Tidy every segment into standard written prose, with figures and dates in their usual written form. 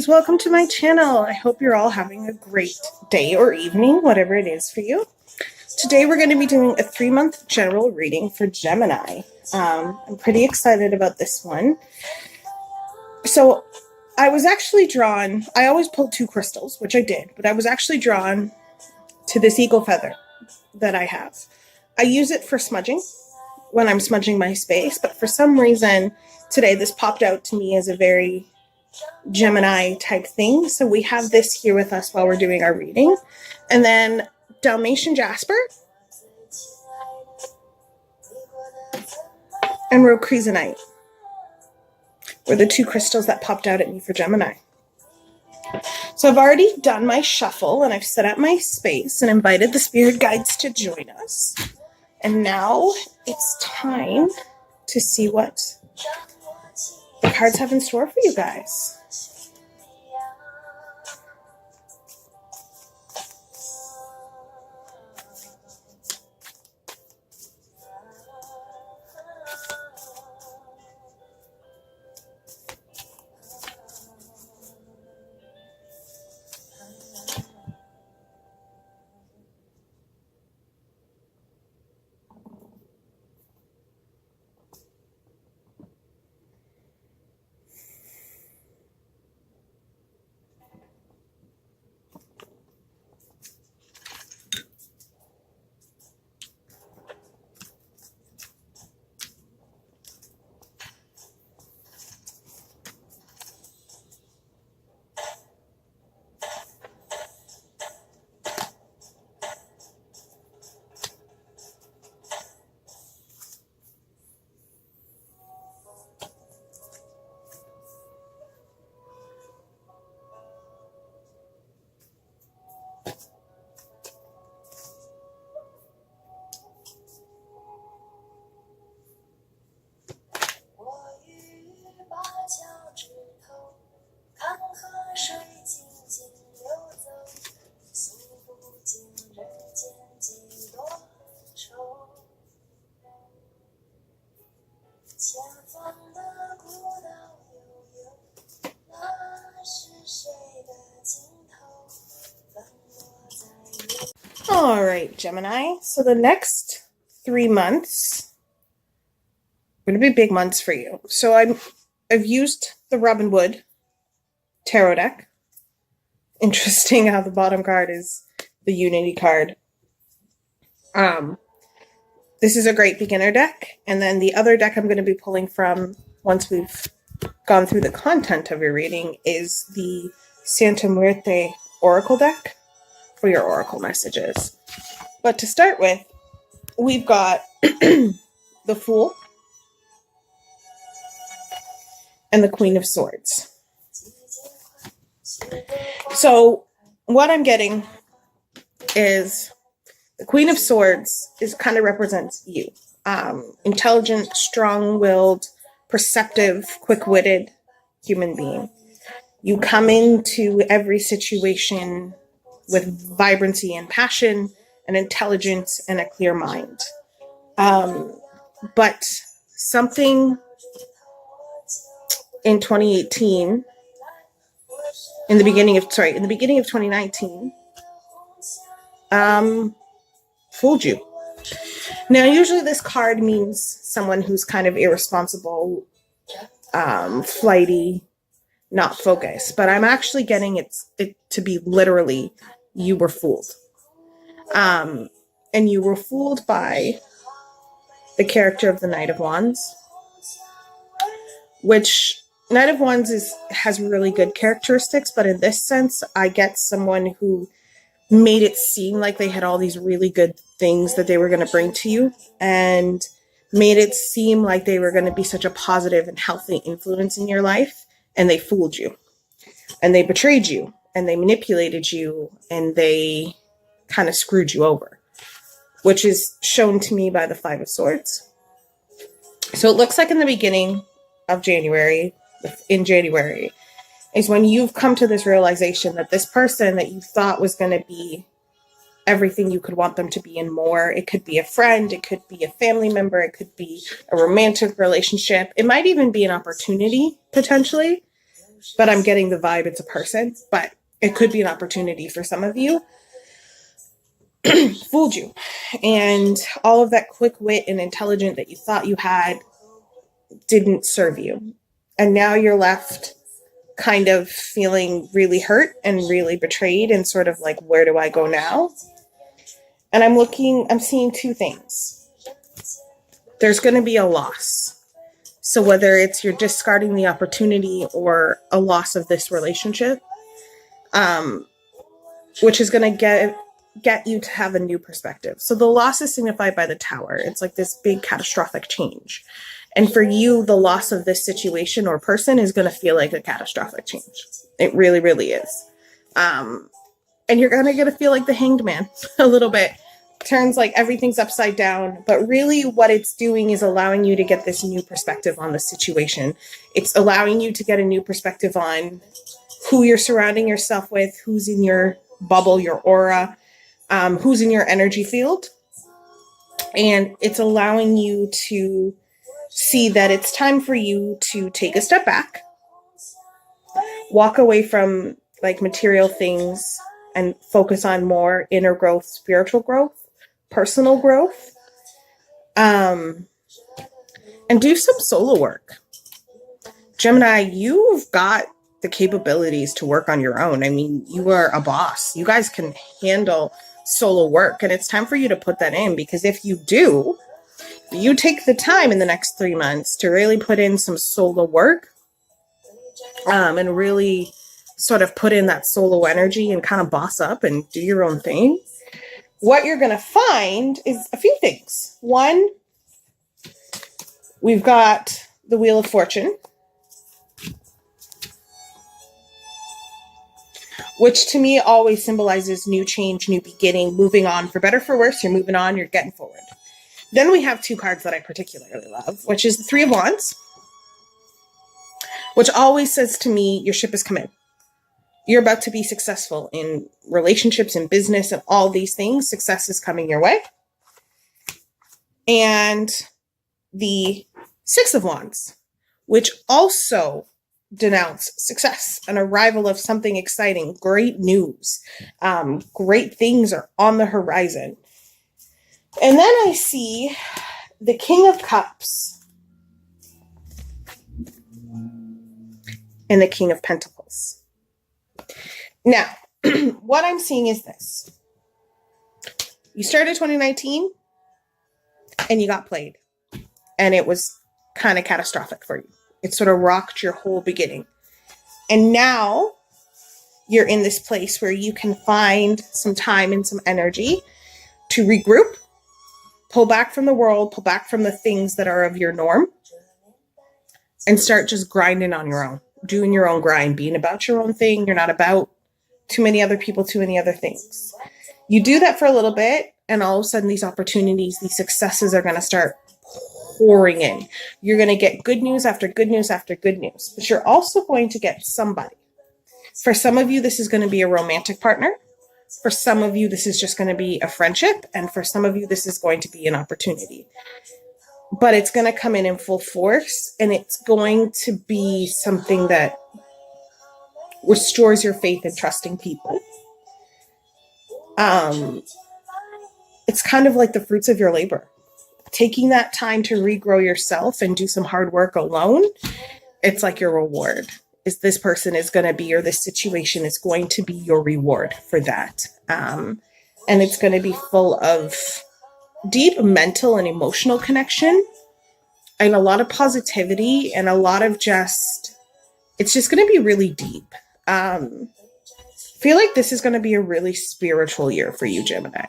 guys, welcome to my channel. I hope you're all having a great day or evening, whatever it is for you. Today we're going to be doing a 3-month general reading for Gemini. I'm pretty excited about this one. So I was actually drawn, I always pull 2 crystals, which I did, but I was actually drawn to this eagle feather that I have. I use it for smudging when I'm smudging my space, but for some reason today this popped out to me as a very Gemini type thing. So we have this here with us while we're doing our reading. And then Dalmatian Jasper and Rhodochrosite were the 2 crystals that popped out at me for Gemini. So I've already done my shuffle and I've set up my space and invited the spirit guides to join us. And now it's time to see what the cards have in store for you guys. All right, Gemini. So the next 3 months are going to be big months for you. So I've used the Robin Wood tarot deck. Interesting how the bottom card is the Unity card. This is a great beginner deck. And then the other deck I'm going to be pulling from once we've gone through the content of your reading is the Santa Muerte Oracle deck for your oracle messages. But to start with, we've got the Fool and the Queen of Swords. So what I'm getting is the Queen of Swords kind of represents you. Intelligent, strong-willed, perceptive, quick-witted human being. You come into every situation with vibrancy and passion and intelligence and a clear mind. But something in 2018, in the beginning of 2019, fooled you. Now, usually this card means someone who's kind of irresponsible, flighty, not focused, but I'm actually getting it to be literally you were fooled. And you were fooled by the character of the Knight of Wands, which Knight of Wands has really good characteristics, but in this sense, I get someone who made it seem like they had all these really good things that they were going to bring to you and made it seem like they were going to be such a positive and healthy influence in your life. And they fooled you and they betrayed you and they manipulated you and they kind of screwed you over, which is shown to me by the 5 of Swords. So it looks like in the beginning of January, is when you've come to this realization that this person that you thought was going to be everything you could want them to be and more. It could be a friend. It could be a family member. It could be a romantic relationship. It might even be an opportunity, potentially. but I'm getting the vibe it's a person, but it could be an opportunity for some of you. Fooled you. And all of that quick wit and intelligence that you thought you had didn't serve you. And now you're left kind of feeling really hurt and really betrayed and sort of like, where do I go now? And I'm seeing two things. There's going to be a loss. So whether it's you're discarding the opportunity or a loss of this relationship, which is going to get you to have a new perspective. So the loss is signified by the tower. It's like this big catastrophic change. And for you, the loss of this situation or person is going to feel like a catastrophic change. It really, really is. And you're going to feel like the Hanged Man a little bit. Turns like everything's upside down. But really what it's doing is allowing you to get this new perspective on the situation. It's allowing you to get a new perspective on who you're surrounding yourself with, who's in your bubble, your aura, who's in your energy field. And it's allowing you to see that it's time for you to take a step back, walk away from like material things and focus on more inner growth, spiritual growth, personal growth, and do some solo work. Gemini, you've got the capabilities to work on your own. I mean, you are a boss. You guys can handle solo work, and it's time for you to put that in, because if you do, you take the time in the next 3 months to really put in some solo work, and really sort of put in that solo energy and kind of boss up and do your own thing. What you're going to find is a few things. One, we've got the Wheel of Fortune, which to me always symbolizes new change, new beginning, moving on. For better, for worse, you're moving on, you're getting forward. Then we have two cards that I particularly love, which is the Three of Wands, which always says to me, your ship has come in. You're about to be successful in relationships and business and all these things. Success is coming your way. And the Six of Wands, which also denounce success, an arrival of something exciting, great news. Great things are on the horizon. And then I see the King of Cups and the King of Pentacles. Now, what I'm seeing is this. You started 2019 and you got played. And it was kind of catastrophic for you. It sort of rocked your whole beginning. And now you're in this place where you can find some time and some energy to regroup, pull back from the world, pull back from the things that are of your norm, and start just grinding on your own, doing your own grind, being about your own thing. You're not about too many other people, too many other things. You do that for a little bit, and all of a sudden these opportunities, these successes are going to start pouring in. You're going to get good news after good news after good news, but you're also going to get somebody. For some of you, this is going to be a romantic partner. For some of you, this is just going to be a friendship. And for some of you, this is going to be an opportunity. But it's going to come in full force, and it's going to be something that restores your faith in trusting people. It's kind of like the fruits of your labor. Taking that time to regrow yourself and do some hard work alone, it's like your reward. Is this person is going to be, or this situation is going to be your reward for that. And it's going to be full of deep mental and emotional connection and a lot of positivity and a lot of it's just going to be really deep. I feel like this is going to be a really spiritual year for you, Gemini.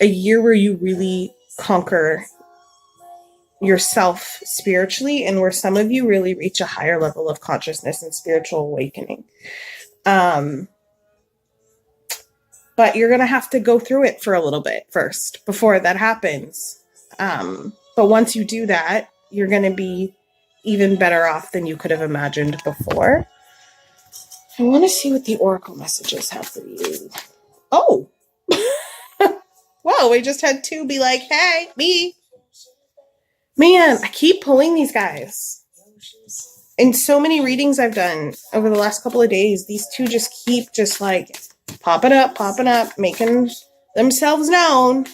A year where you really conquer yourself spiritually, and where some of you really reach a higher level of consciousness and spiritual awakening. But you're going to have to go through it for a little bit first before that happens. But once you do that, you're going to be even better off than you could have imagined before. I want to see what the oracle messages have for you. Oh, well, we just had two be like, hey, me. Man, I keep pulling these guys. in so many readings I've done over the last couple of days, these two just keep just like popping up, making themselves known.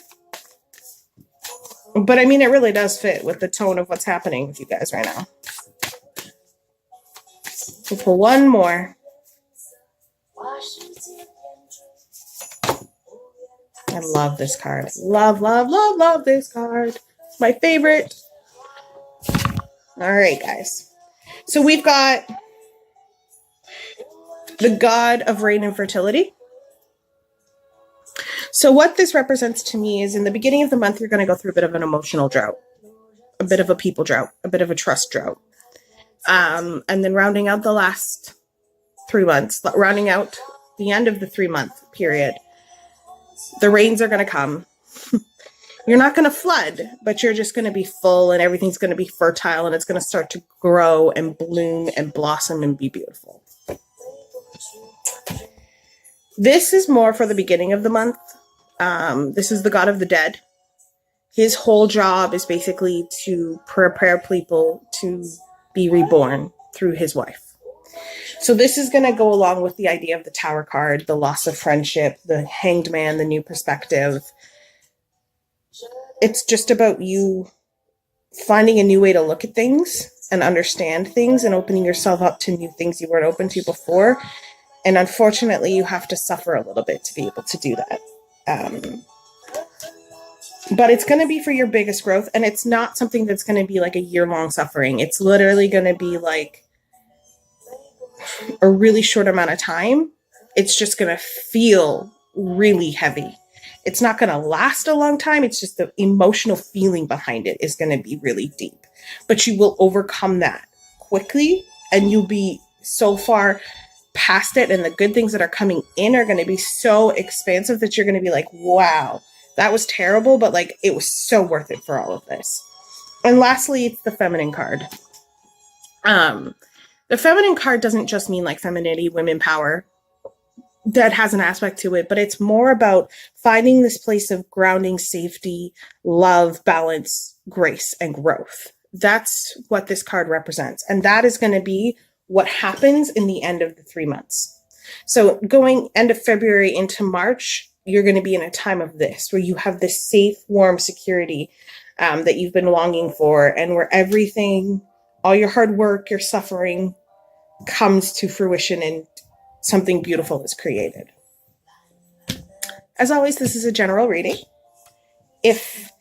But I mean, it really does fit with the tone of what's happening with you guys right now. We'll pull one more. I love this card. Love this card. My favorite. All right, guys. So we've got the god of rain and fertility. So what this represents to me is in the beginning of the month, you're going to go through a bit of an emotional drought, a bit of a people drought, a bit of a trust drought. And then rounding out the last 3 months, rounding out the end of the 3-month period, the rains are going to come. You're not going to flood, but you're just going to be full and everything's going to be fertile and it's going to start to grow and bloom and blossom and be beautiful. This is more for the beginning of the month. This is the god of the dead. His whole job is basically to prepare people to be reborn through his wife. So this is going to go along with the idea of the Tower card, the loss of friendship, the Hanged Man, the new perspective. It's just about you finding a new way to look at things and understand things and opening yourself up to new things you weren't open to before. And unfortunately, you have to suffer a little bit to be able to do that. But it's going to be for your biggest growth. And it's not something that's going to be like a year-long suffering. It's literally going to be like a really short amount of time. It's just going to feel really heavy. It's not going to last a long time. It's just the emotional feeling behind it is going to be really deep. But you will overcome that quickly and you'll be so far past it. And the good things that are coming in are going to be so expansive that you're going to be like, wow, that was terrible. But like, it was so worth it for all of this. And lastly, it's the feminine card. The feminine card doesn't just mean like femininity, women power. That has an aspect to it, but it's more about finding this place of grounding, safety, love, balance, grace, and growth. That's what this card represents. And that is going to be what happens in the end of the 3 months. So going end of February into March, you're going to be in a time of this, where you have this safe, warm security that you've been longing for, and where everything, all your hard work, your suffering comes to fruition and something beautiful is created. As always, this is a general reading. If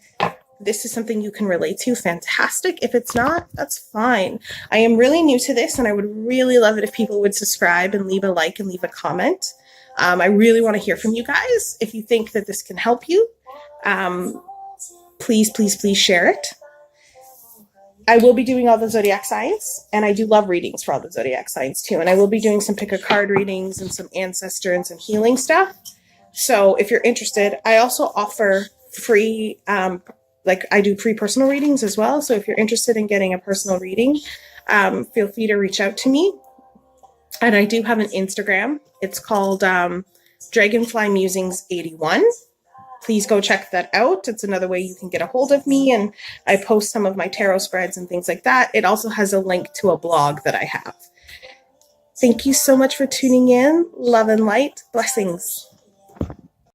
this is something you can relate to, fantastic. If it's not, that's fine. I am really new to this and I would really love it if people would subscribe and leave a like and leave a comment. I really want to hear from you guys. If you think that this can help you, please share it. I will be doing all the zodiac signs, and I do love readings for all the zodiac signs too. And I will be doing some pick a card readings and some ancestor and some healing stuff. So if you're interested, I also offer free, I do free personal readings as well. So if you're interested in getting a personal reading, feel free to reach out to me. And I do have an Instagram. It's called Dragonfly Musings 81. Please go check that out. It's another way you can get a hold of me, and I post some of my tarot spreads and things like that. It also has a link to a blog that I have. Thank you so much for tuning in. Love and light. Blessings.